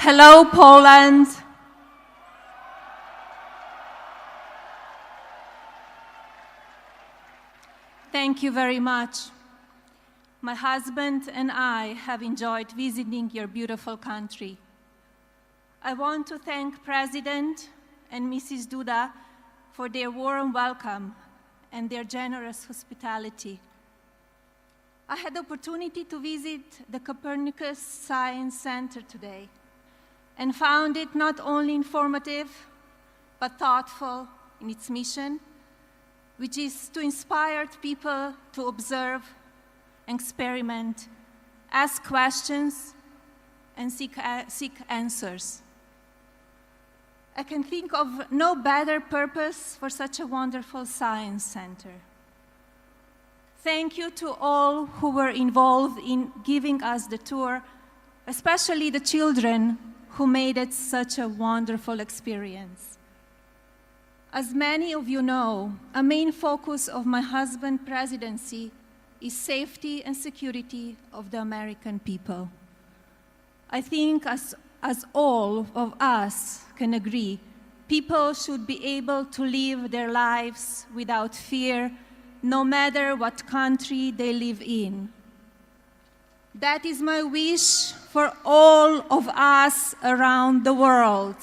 Hello, Poland. Thank you very much. My husband and I have enjoyed visiting your beautiful country. I want to thank President and Mrs. Duda for their warm welcome and their generous hospitality. I had the opportunity to visit the Copernicus Science Center today and found it not only informative, but thoughtful in its mission, which is to inspire people to observe, experiment, ask questions, and seek answers. I can think of no better purpose for such a wonderful science center. Thank you to all who were involved in giving us the tour, especially the children who made it such a wonderful experience. As many of you know, a main focus of my husband's presidency is safety and security of the American people. I think as all of us can agree, people should be able to live their lives without fear, no matter what country they live in. That is my wish for all of us around the world.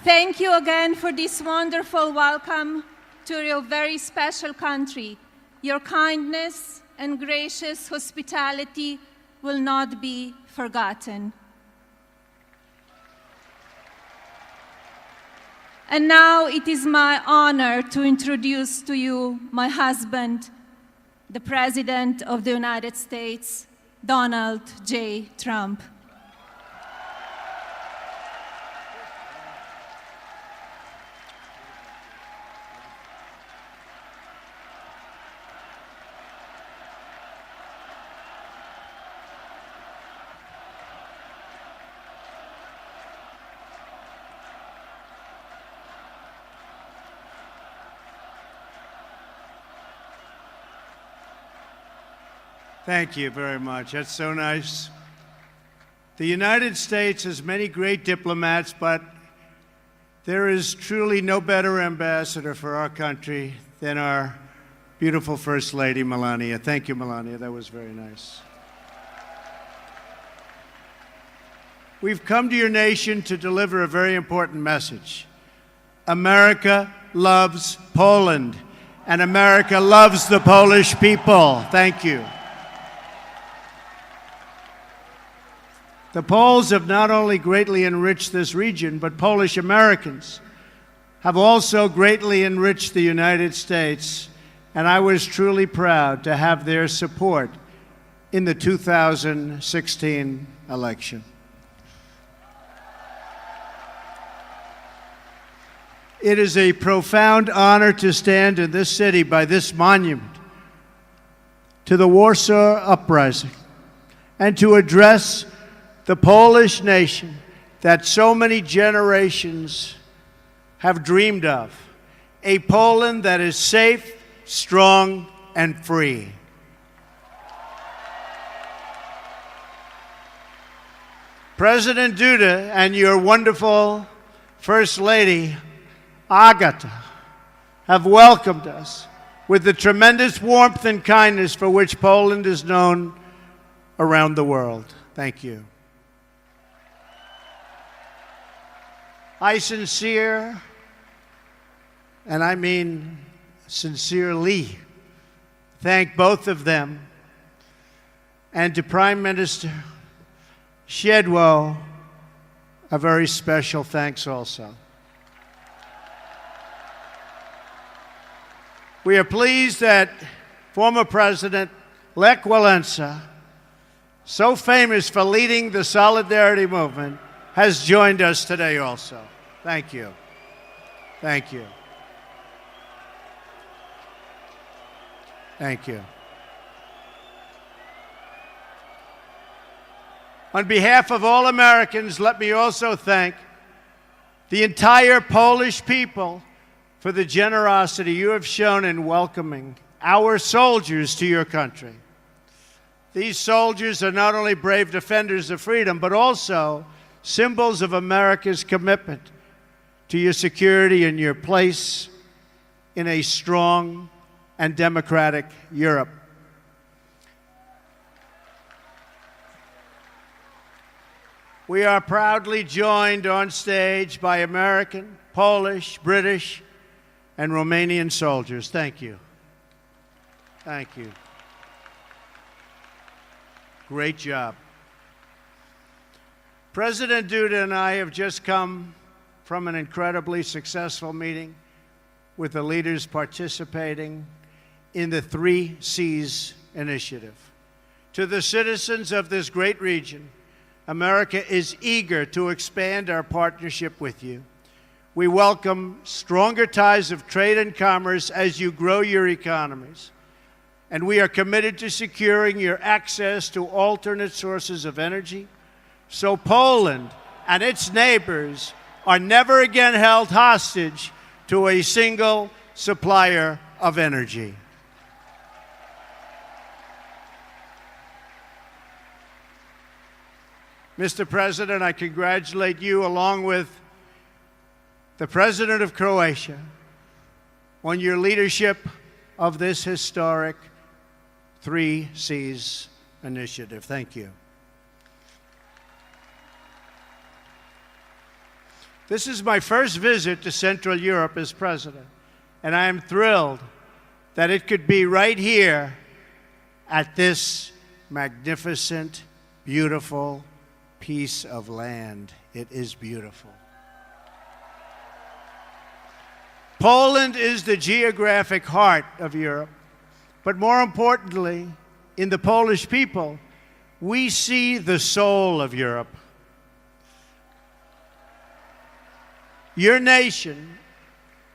Thank you again for this wonderful welcome to your very special country. Your kindness and gracious hospitality will not be forgotten. And now it is my honor to introduce to you my husband, the President of the United States, Donald J. Trump. Thank you very much. That's so nice. The United States has many great diplomats, but there is truly no better ambassador for our country than our beautiful First Lady, Melania. Thank you, Melania. That was very nice. We've come to your nation to deliver a very important message. America loves Poland, and America loves the Polish people. Thank you. The Poles have not only greatly enriched this region, but Polish Americans have also greatly enriched the United States, and I was truly proud to have their support in the 2016 election. It is a profound honor to stand in this city by this monument to the Warsaw Uprising and to address the Polish nation that so many generations have dreamed of, a Poland that is safe, strong, and free. President Duda and your wonderful First Lady, Agata, have welcomed us with the tremendous warmth and kindness for which Poland is known around the world. Thank you. I sincerely, thank both of them, and to Prime Minister Szydło, a very special thanks also. We are pleased that former President Lech Walesa, so famous for leading the Solidarity movement, has joined us today also. Thank you. Thank you. Thank you. On behalf of all Americans, let me also thank the entire Polish people for the generosity you have shown in welcoming our soldiers to your country. These soldiers are not only brave defenders of freedom, but also symbols of America's commitment to your security and your place in a strong and democratic Europe. We are proudly joined on stage by American, Polish, British, and Romanian soldiers. Thank you. Thank you. Great job. President Duda and I have just come from an incredibly successful meeting with the leaders participating in the 3 Cs initiative. To the citizens of this great region, America is eager to expand our partnership with you. We welcome stronger ties of trade and commerce as you grow your economies. And we are committed to securing your access to alternate sources of energy, so Poland and its neighbors are never again held hostage to a single supplier of energy. Mr. President, I congratulate you, along with the President of Croatia, on your leadership of this historic 3 Cs initiative. Thank you. This is my first visit to Central Europe as president, and I am thrilled that it could be right here at this magnificent, beautiful piece of land. It is beautiful. Poland is the geographic heart of Europe, but more importantly, in the Polish people, we see the soul of Europe. Your nation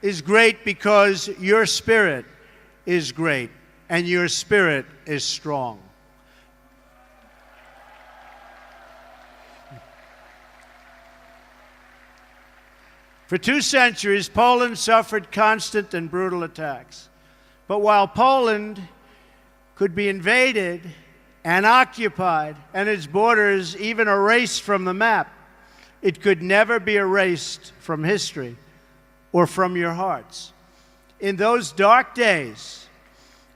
is great because your spirit is great, and your spirit is strong. For 2 centuries, Poland suffered constant and brutal attacks. But while Poland could be invaded and occupied, and its borders even erased from the map, it could never be erased from history or from your hearts. In those dark days,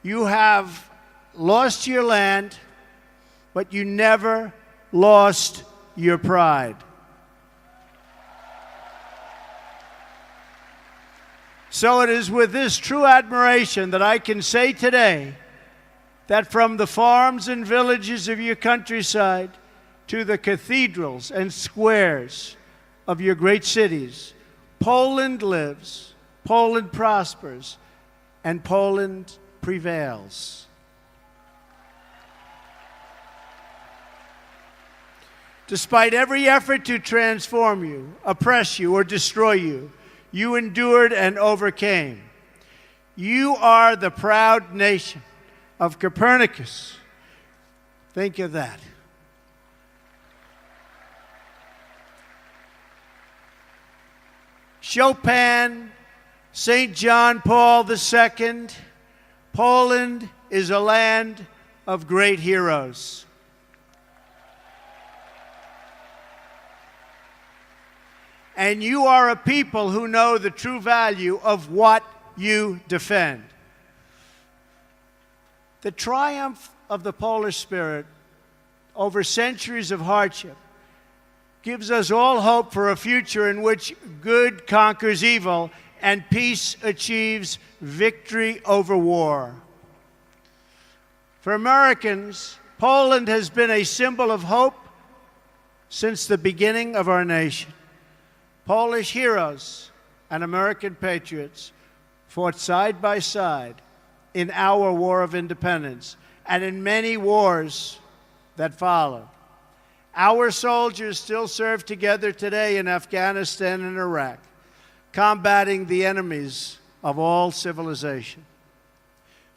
you have lost your land, but you never lost your pride. So it is with this true admiration that I can say today that from the farms and villages of your countryside to the cathedrals and squares of your great cities, Poland lives, Poland prospers, and Poland prevails. Despite every effort to transform you, oppress you, or destroy you, you endured and overcame. You are the proud nation of Copernicus. Think of that. Chopin, St. John Paul II. Poland is a land of great heroes. And you are a people who know the true value of what you defend. The triumph of the Polish spirit over centuries of hardship gives us all hope for a future in which good conquers evil and peace achieves victory over war. For Americans, Poland has been a symbol of hope since the beginning of our nation. Polish heroes and American patriots fought side by side in our War of Independence and in many wars that followed. Our soldiers still serve together today in Afghanistan and Iraq, combating the enemies of all civilization.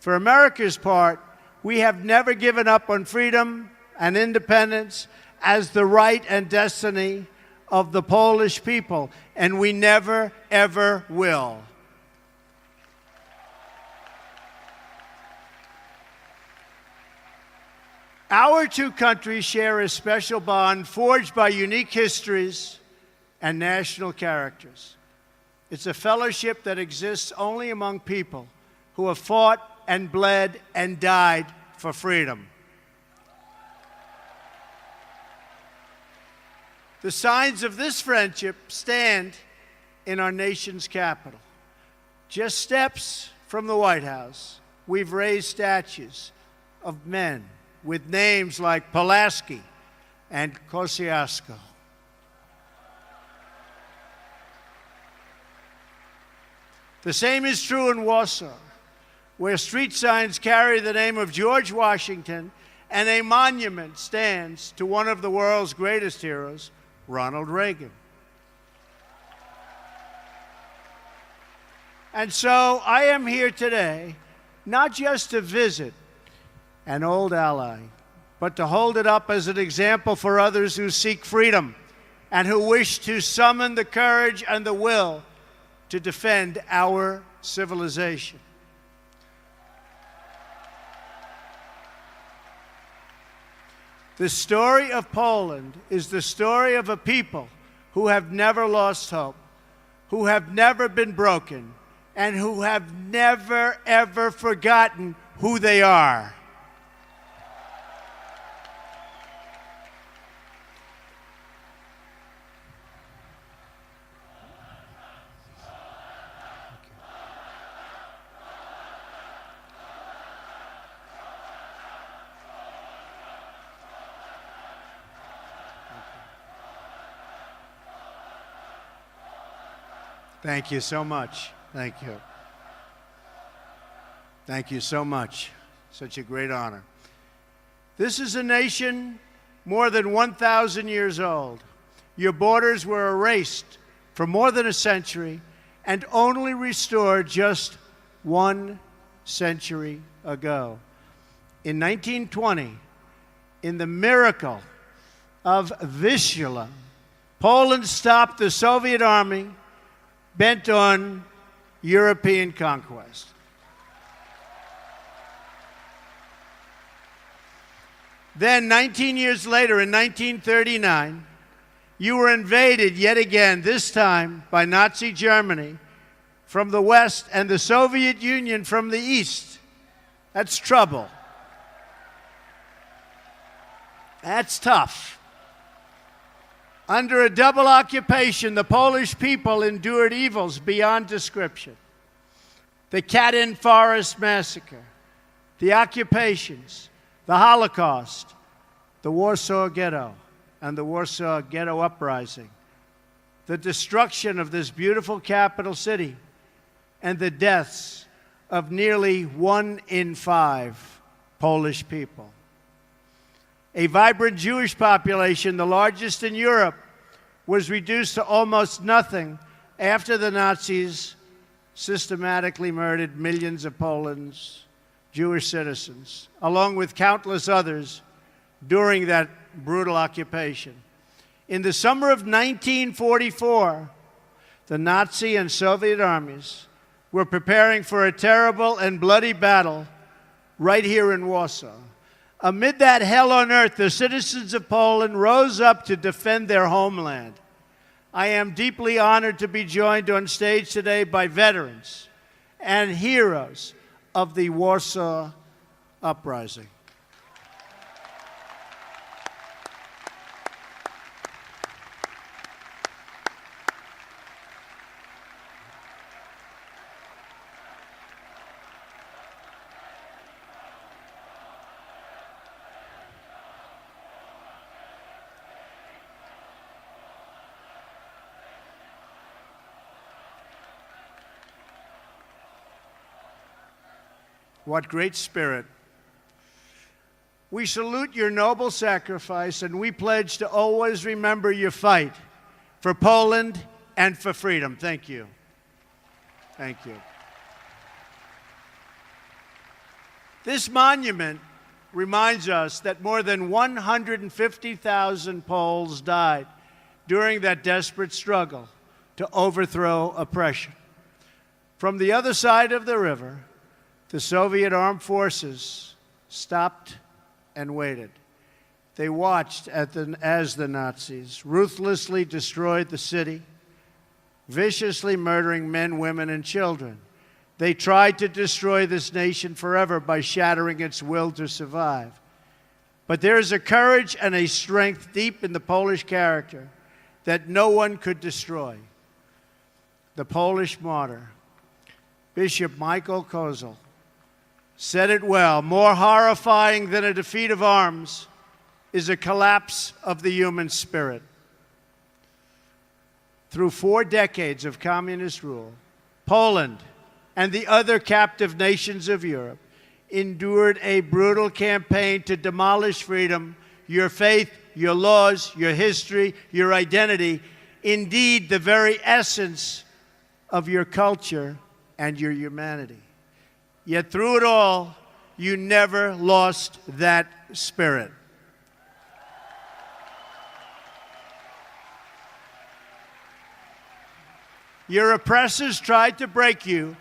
For America's part, we have never given up on freedom and independence as the right and destiny of the Polish people, and we never, ever will. Our two countries share a special bond forged by unique histories and national characters. It's a fellowship that exists only among people who have fought and bled and died for freedom. The signs of this friendship stand in our nation's capital. Just steps from the White House, we've raised statues of men with names like Pulaski and Kosciuszko. The same is true in Warsaw, where street signs carry the name of George Washington and a monument stands to one of the world's greatest heroes, Ronald Reagan. And so I am here today, not just to visit an old ally, but to hold it up as an example for others who seek freedom and who wish to summon the courage and the will to defend our civilization. The story of Poland is the story of a people who have never lost hope, who have never been broken, and who have never, ever forgotten who they are. Thank you so much. Thank you. Thank you so much. Such a great honor. This is a nation more than 1,000 years old. Your borders were erased for more than a century and only restored just 1 century ago. In 1920, in the miracle of Vistula, Poland stopped the Soviet army bent on European conquest. Then, 19 years later, in 1939, you were invaded yet again, this time by Nazi Germany from the west and the Soviet Union from the east. That's trouble. That's tough. Under a double occupation, the Polish people endured evils beyond description. The Katyn Forest Massacre, the occupations, the Holocaust, the Warsaw Ghetto, and the Warsaw Ghetto Uprising, the destruction of this beautiful capital city, and the deaths of nearly 1 in 5 Polish people. A vibrant Jewish population, the largest in Europe, was reduced to almost nothing after the Nazis systematically murdered millions of Poland's Jewish citizens, along with countless others during that brutal occupation. In the summer of 1944, the Nazi and Soviet armies were preparing for a terrible and bloody battle right here in Warsaw. Amid that hell on earth, the citizens of Poland rose up to defend their homeland. I am deeply honored to be joined on stage today by veterans and heroes of the Warsaw Uprising. What great spirit. We salute your noble sacrifice, and we pledge to always remember your fight for Poland and for freedom. Thank you. Thank you. This monument reminds us that more than 150,000 Poles died during that desperate struggle to overthrow oppression. From the other side of the river, the Soviet armed forces stopped and waited. They watched as the Nazis ruthlessly destroyed the city, viciously murdering men, women, and children. They tried to destroy this nation forever by shattering its will to survive. But there is a courage and a strength deep in the Polish character that no one could destroy. The Polish martyr, Bishop Michael Kozel, said it well: more horrifying than a defeat of arms is a collapse of the human spirit. Through 4 decades of communist rule, Poland and the other captive nations of Europe endured a brutal campaign to demolish freedom, your faith, your laws, your history, your identity, indeed the very essence of your culture and your humanity. Yet through it all, you never lost that spirit. Your oppressors tried to break you,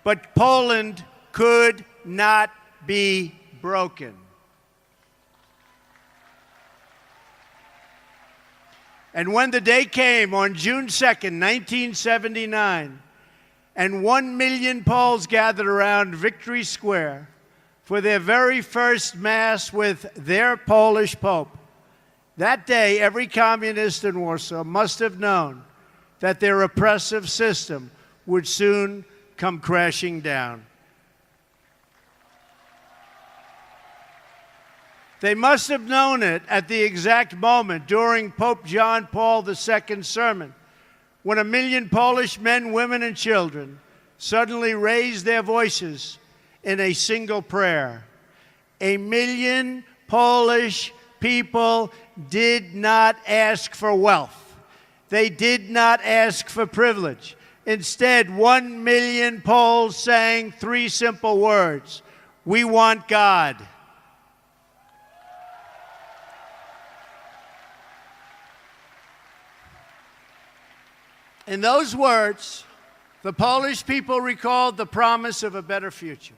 but Poland could not be broken. And when the day came on June 2nd, 1979, and 1 million Poles gathered around Victory Square for their very first Mass with their Polish Pope, that day every communist in Warsaw must have known that their oppressive system would soon come crashing down. They must have known it at the exact moment during Pope John Paul II's sermon, when 1 million Polish men, women, and children suddenly raised their voices in a single prayer. 1 million Polish people did not ask for wealth. They did not ask for privilege. Instead, 1 million Poles sang 3 simple words: we want God. In those words, the Polish people recalled the promise of a better future.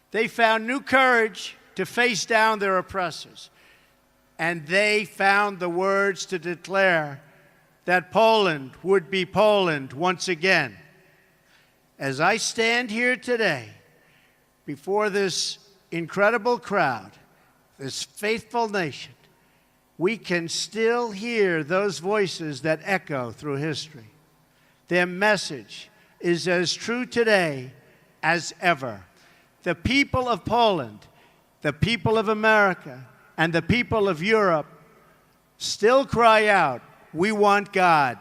They found new courage to face down their oppressors. And they found the words to declare that Poland would be Poland once again. As I stand here today before this incredible crowd, this faithful nation, we can still hear those voices that echo through history. Their message is as true today as ever. The people of Poland, the people of America, and the people of Europe still cry out, we want God.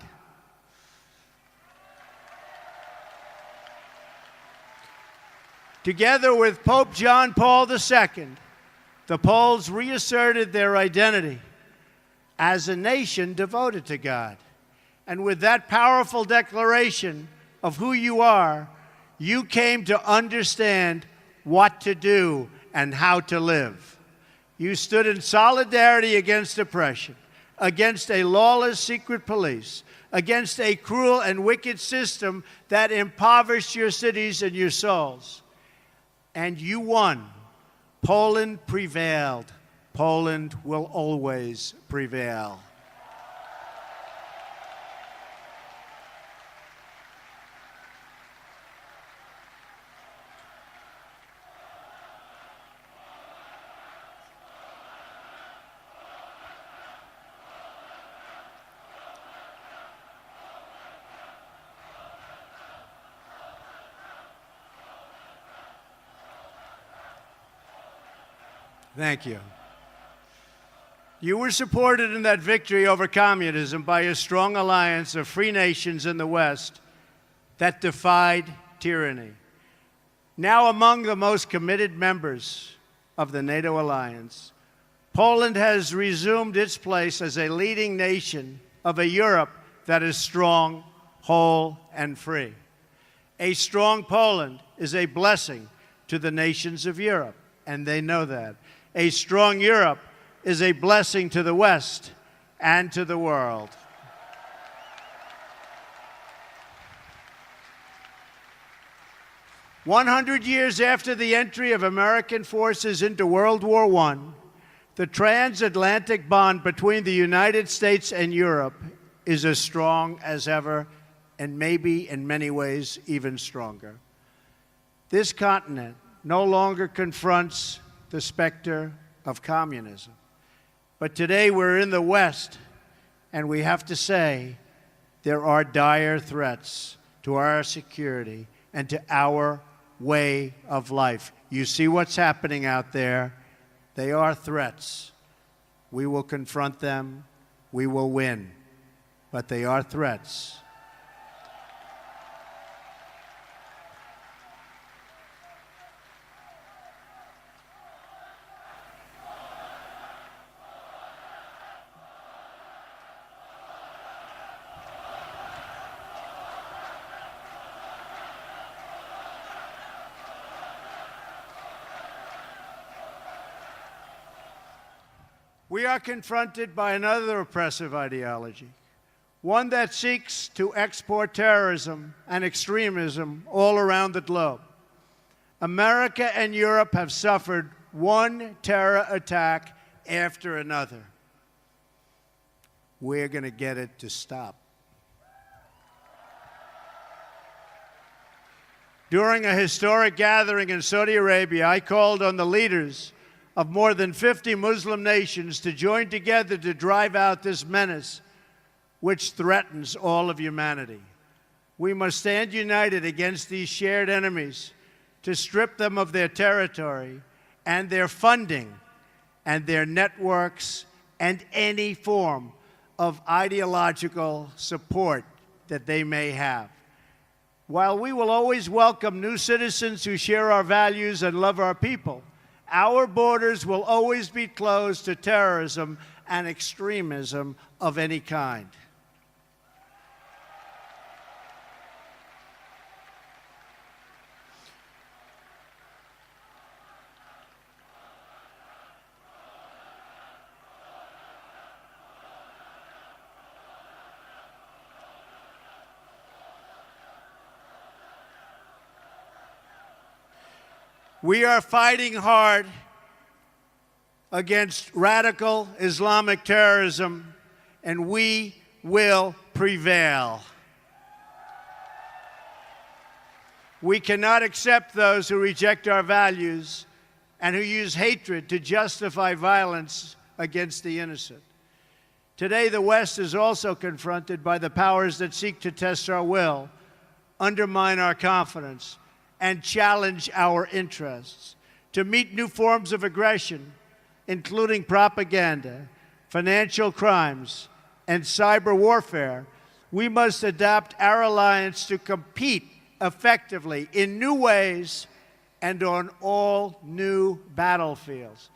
Together with Pope John Paul II, the Poles reasserted their identity as a nation devoted to God. And with that powerful declaration of who you are, you came to understand what to do and how to live. You stood in solidarity against oppression, against a lawless secret police, against a cruel and wicked system that impoverished your cities and your souls. And you won. Poland prevailed. Poland will always prevail. Thank you. You were supported in that victory over communism by a strong alliance of free nations in the West that defied tyranny. Now among the most committed members of the NATO alliance, Poland has resumed its place as a leading nation of a Europe that is strong, whole, and free. A strong Poland is a blessing to the nations of Europe, and they know that. A strong Europe is a blessing to the West and to the world. "100 years after the entry of American forces into World War I, The transatlantic bond between the United States and Europe is as strong as ever, and maybe in many ways even stronger. This continent no longer confronts the specter of communism. But today we're in the West, and we have to say there are dire threats to our security and to our way of life. You see what's happening out there. They are threats. We will confront them. We will win. But they are threats. We are confronted by another oppressive ideology, one that seeks to export terrorism and extremism all around the globe. America and Europe have suffered one terror attack after another. We're going to get it to stop. During a historic gathering in Saudi Arabia, I called on the leaders of more than 50 Muslim nations to join together to drive out this menace which threatens all of humanity. We must stand united against these shared enemies to strip them of their territory and their funding and their networks and any form of ideological support that they may have. While we will always welcome new citizens who share our values and love our people, our borders will always be closed to terrorism and extremism of any kind. We are fighting hard against radical Islamic terrorism, and we will prevail. We cannot accept those who reject our values and who use hatred to justify violence against the innocent. Today, the West is also confronted by the powers that seek to test our will, undermine our confidence, and challenge our interests. To meet new forms of aggression, including propaganda, financial crimes, and cyber warfare, we must adapt our alliance to compete effectively in new ways and on all new battlefields.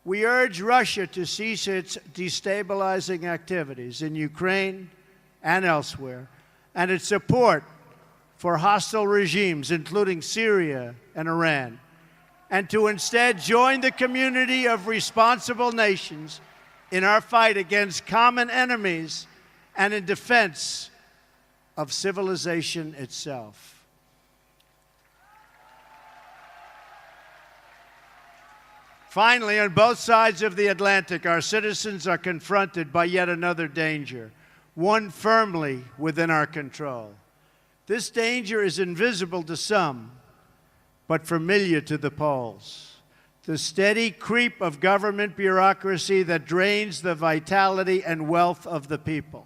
We urge Russia to cease its destabilizing activities in Ukraine and elsewhere, and its support for hostile regimes, including Syria and Iran, and to instead join the community of responsible nations in our fight against common enemies and in defense of civilization itself. Finally, on both sides of the Atlantic, our citizens are confronted by yet another danger, one firmly within our control. This danger is invisible to some, but familiar to the Poles. The steady creep of government bureaucracy that drains the vitality and wealth of the people.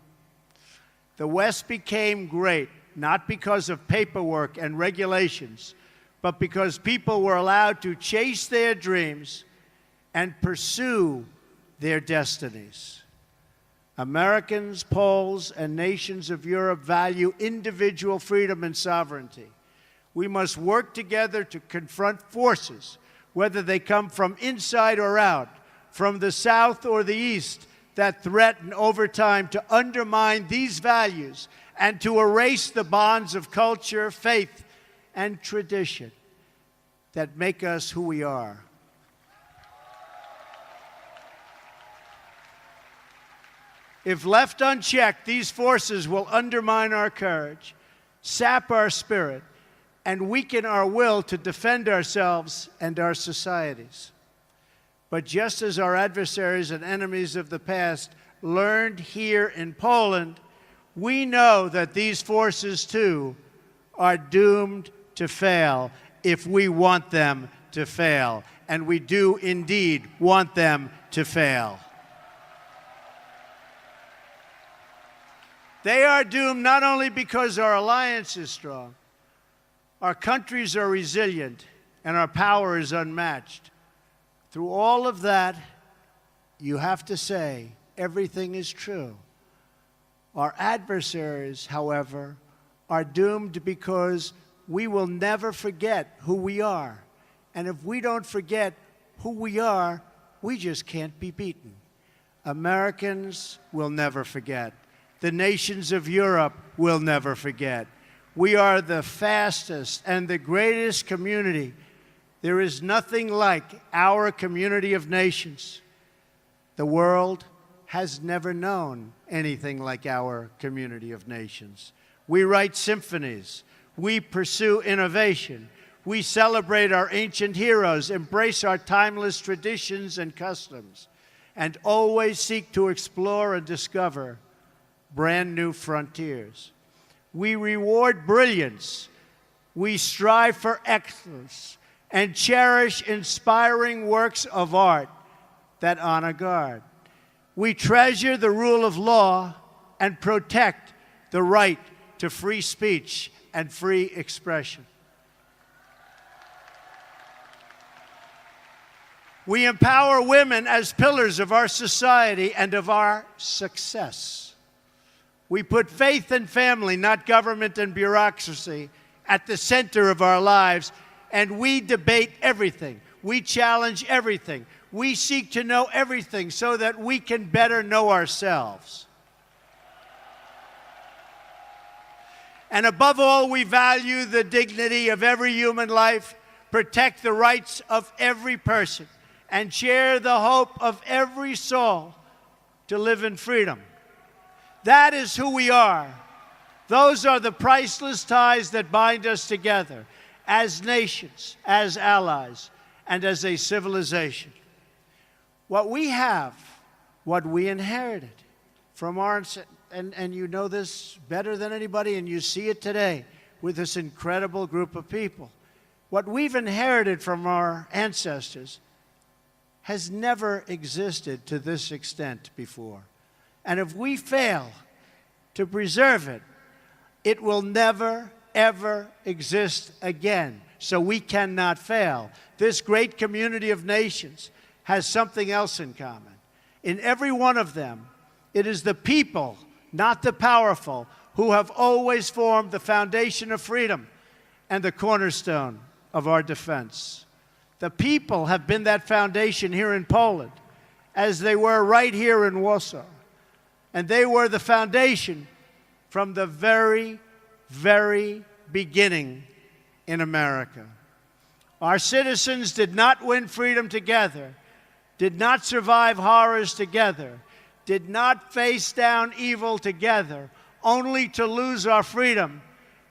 The West became great, not because of paperwork and regulations, but because people were allowed to chase their dreams and pursue their destinies. Americans, Poles, and nations of Europe value individual freedom and sovereignty. We must work together to confront forces, whether they come from inside or out, from the South or the East, that threaten over time to undermine these values and to erase the bonds of culture, faith, and tradition that make us who we are. If left unchecked, these forces will undermine our courage, sap our spirit, and weaken our will to defend ourselves and our societies. But just as our adversaries and enemies of the past learned here in Poland, we know that these forces, too, are doomed to fail if we want them to fail. And we do indeed want them to fail. They are doomed not only because our alliance is strong, our countries are resilient, and our power is unmatched. Through all of that, you have to say everything is true. Our adversaries, however, are doomed because we will never forget who we are. And if we don't forget who we are, we just can't be beaten. Americans will never forget. The nations of Europe will never forget. We are the fastest and the greatest community. There is nothing like our community of nations. The world has never known anything like our community of nations. We write symphonies. We pursue innovation. We celebrate our ancient heroes, embrace our timeless traditions and customs, and always seek to explore and discover brand new frontiers. We reward brilliance. We strive for excellence and cherish inspiring works of art that honor God. We treasure the rule of law and protect the right to free speech and free expression. We empower women as pillars of our society and of our success. We put faith and family, not government and bureaucracy, at the center of our lives, and we debate everything. We challenge everything. We seek to know everything so that we can better know ourselves. And above all, we value the dignity of every human life, protect the rights of every person, and share the hope of every soul to live in freedom. That is who we are. Those are the priceless ties that bind us together as nations, as allies, and as a civilization. What we have, what we inherited from our, and you know this better than anybody, and you see it today with this incredible group of people. What we've inherited from our ancestors has never existed to this extent before. And if we fail to preserve it, it will never, ever exist again. So we cannot fail. This great community of nations has something else in common. In every one of them, it is the people, not the powerful, who have always formed the foundation of freedom and the cornerstone of our defense. The people have been that foundation here in Poland, as they were right here in Warsaw. And they were the foundation from the very, very beginning in America. Our citizens did not win freedom together, did not survive horrors together, did not face down evil together, only to lose our freedom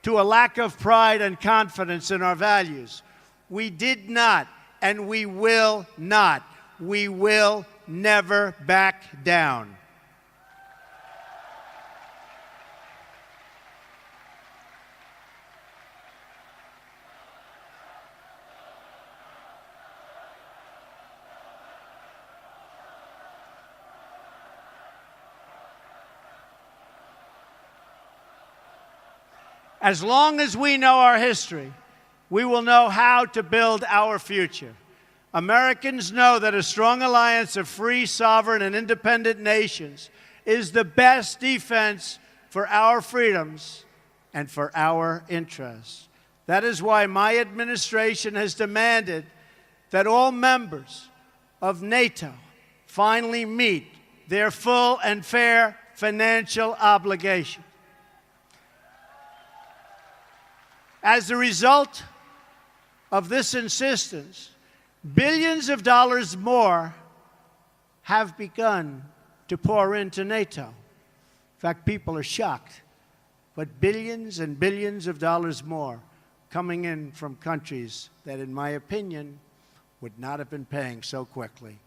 to a lack of pride and confidence in our values. We did not, and we will not. We will never back down. As long as we know our history, we will know how to build our future. Americans know that a strong alliance of free, sovereign, and independent nations is the best defense for our freedoms and for our interests. That is why my administration has demanded that all members of NATO finally meet their full and fair financial obligation. As a result of this insistence, billions of dollars more have begun to pour into NATO. In fact, people are shocked, but billions and billions of dollars more coming in from countries that, in my opinion, would not have been paying so quickly.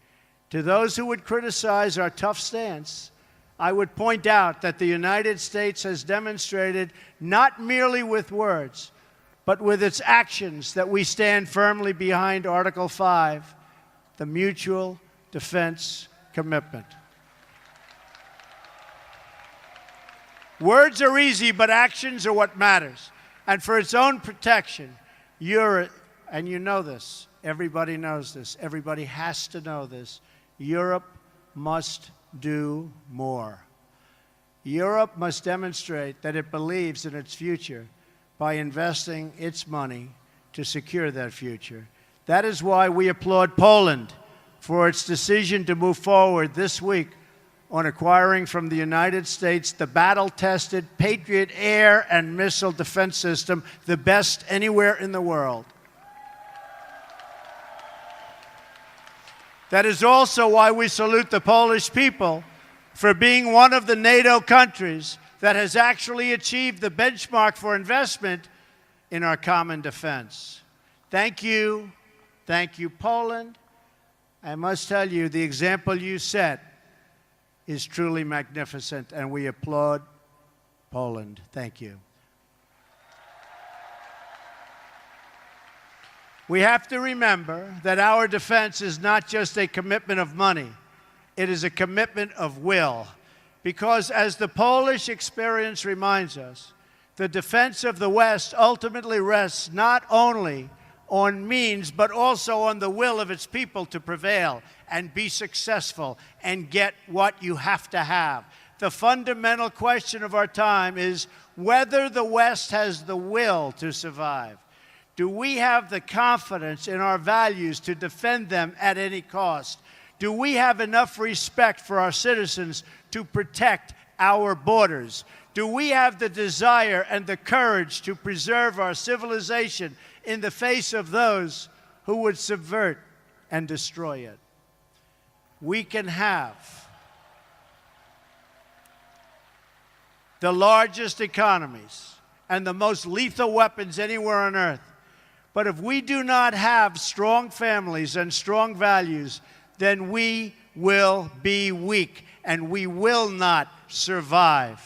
To those who would criticize our tough stance, I would point out that the United States has demonstrated, not merely with words, but with its actions, that we stand firmly behind Article 5, the mutual defense commitment. Words are easy, but actions are what matters. And for its own protection, and you know this, everybody knows this, everybody has to know this, Europe must do more. Europe must demonstrate that it believes in its future by investing its money to secure that future. That is why we applaud Poland for its decision to move forward this week on acquiring from the United States the battle-tested Patriot air and missile defense system, the best anywhere in the world. That is also why we salute the Polish people for being one of the NATO countries that has actually achieved the benchmark for investment in our common defense. Thank you, Poland. I must tell you, the example you set is truly magnificent, and we applaud Poland. Thank you. We have to remember that our defense is not just a commitment of money. It is a commitment of will. Because as the Polish experience reminds us, the defense of the West ultimately rests not only on means, but also on the will of its people to prevail and be successful and get what you have to have. The fundamental question of our time is whether the West has the will to survive. Do we have the confidence in our values to defend them at any cost? Do we have enough respect for our citizens to protect our borders? Do we have the desire and the courage to preserve our civilization in the face of those who would subvert and destroy it? We can have the largest economies and the most lethal weapons anywhere on earth. But if we do not have strong families and strong values, then we will be weak and we will not survive.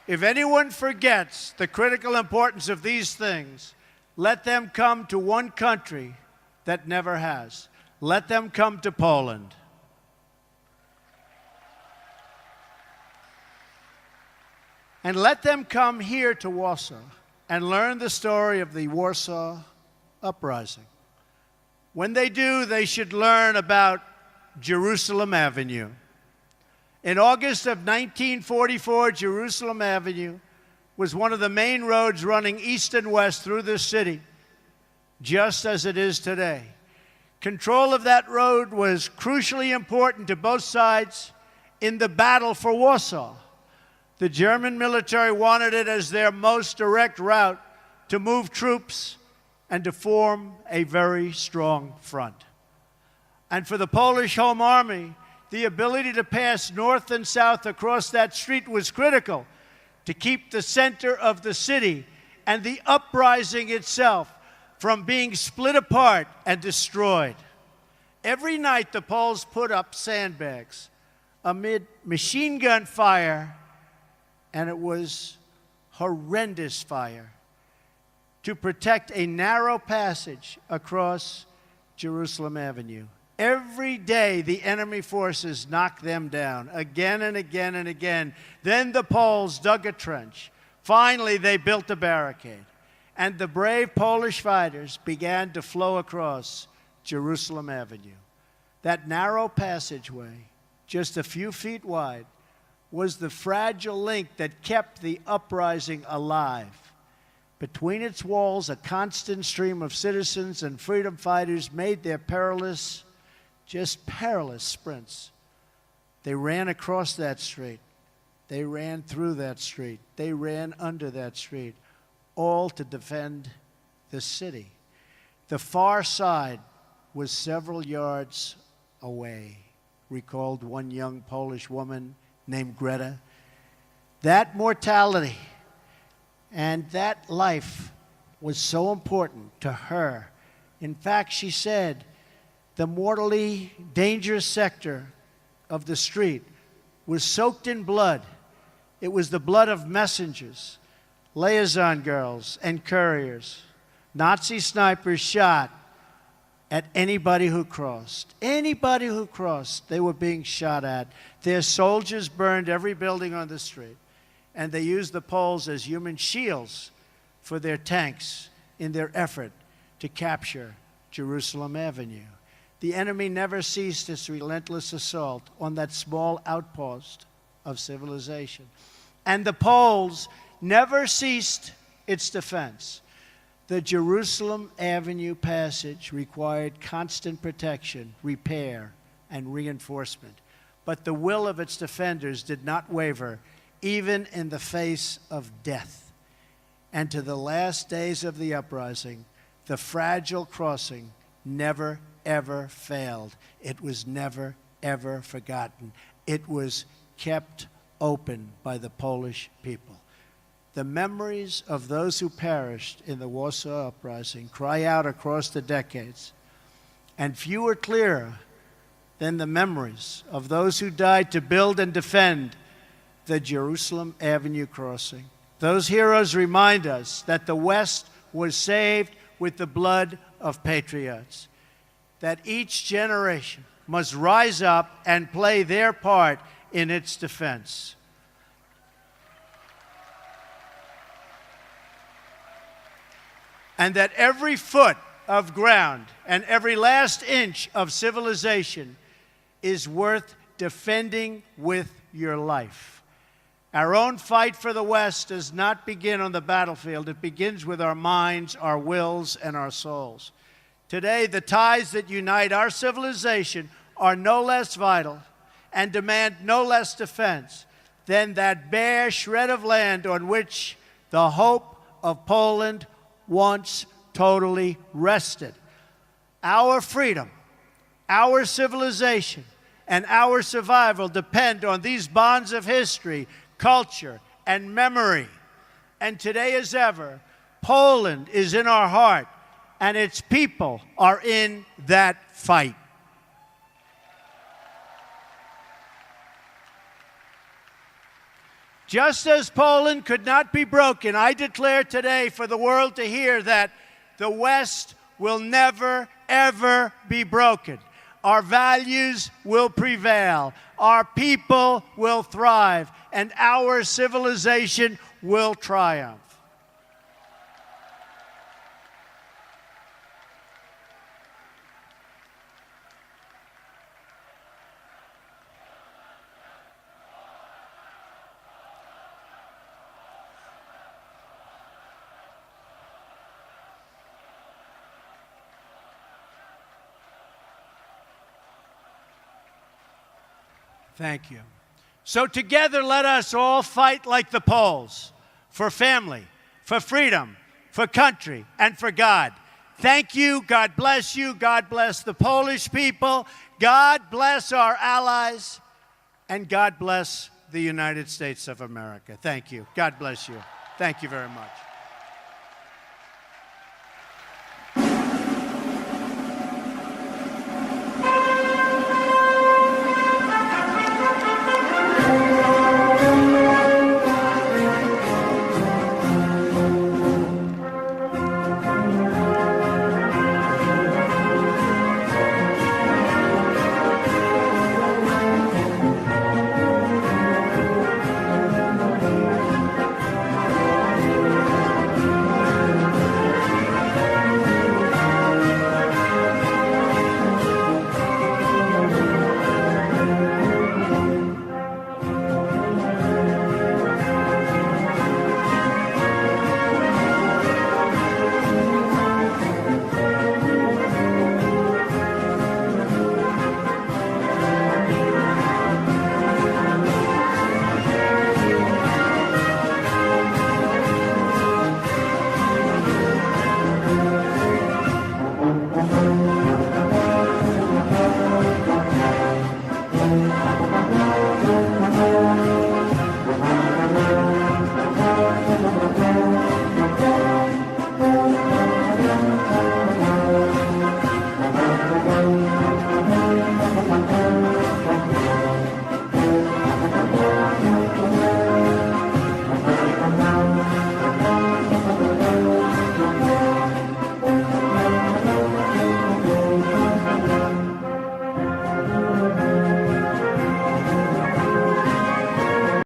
If anyone forgets the critical importance of these things, let them come to one country that never has. Let them come to Poland. And let them come here to Warsaw and learn the story of the Warsaw Uprising. When they do, they should learn about Jerusalem Avenue. In August of 1944, Jerusalem Avenue was one of the main roads running east and west through this city, just as it is today. Control of that road was crucially important to both sides in the battle for Warsaw. The German military wanted it as their most direct route to move troops and to form a very strong front. And for the Polish Home Army, the ability to pass north and south across that street was critical to keep the center of the city and the uprising itself from being split apart and destroyed. Every night, the Poles put up sandbags amid machine gun fire, and it was horrendous fire, to protect a narrow passage across Jerusalem Avenue. Every day, the enemy forces knocked them down again and again and again. Then the Poles dug a trench. Finally, they built a barricade. And the brave Polish fighters began to flow across Jerusalem Avenue. That narrow passageway, just a few feet wide, was the fragile link that kept the uprising alive. Between its walls, a constant stream of citizens and freedom fighters made their perilous sprints. They ran across that street. They ran through that street. They ran under that street, all to defend the city. The far side was several yards away, recalled one young Polish woman named Greta. That mortality and that life was so important to her In fact, she said, the mortally dangerous sector of the street was soaked in blood. It was the blood of messengers, liaison girls, and couriers. Nazi snipers shot at anybody who crossed. Anybody who crossed, they were being shot at. Their soldiers burned every building on the street, and they used the poles as human shields for their tanks in their effort to capture Jerusalem Avenue. The enemy never ceased its relentless assault on that small outpost of civilization. And the Poles never ceased its defense. The Jerusalem Avenue passage required constant protection, repair, and reinforcement. But the will of its defenders did not waver, even in the face of death. And to the last days of the uprising, the fragile crossing never, ever failed. It was never, ever forgotten. It was kept open by the Polish people. The memories of those who perished in the Warsaw Uprising cry out across the decades, and few are clearer than the memories of those who died to build and defend the Jerusalem Avenue crossing. Those heroes remind us that the West was saved with the blood of patriots, that each generation must rise up and play their part in its defense. And that every foot of ground and every last inch of civilization is worth defending with your life. Our own fight for the West does not begin on the battlefield. It begins with our minds, our wills, and our souls. Today, the ties that unite our civilization are no less vital and demand no less defense than that bare shred of land on which the hope of Poland once totally rested. Our freedom, our civilization, and our survival depend on these bonds of history, culture, and memory. And today as ever, Poland is in our heart, and its people are in that fight. Just as Poland could not be broken, I declare today for the world to hear that the West will never, ever be broken. Our values will prevail, our people will thrive, and our civilization will triumph. Thank you. So together, let us all fight like the Poles, for family, for freedom, for country, and for God. Thank you. God bless you. God bless the Polish people. God bless our allies. And God bless the United States of America. Thank you. God bless you. Thank you very much.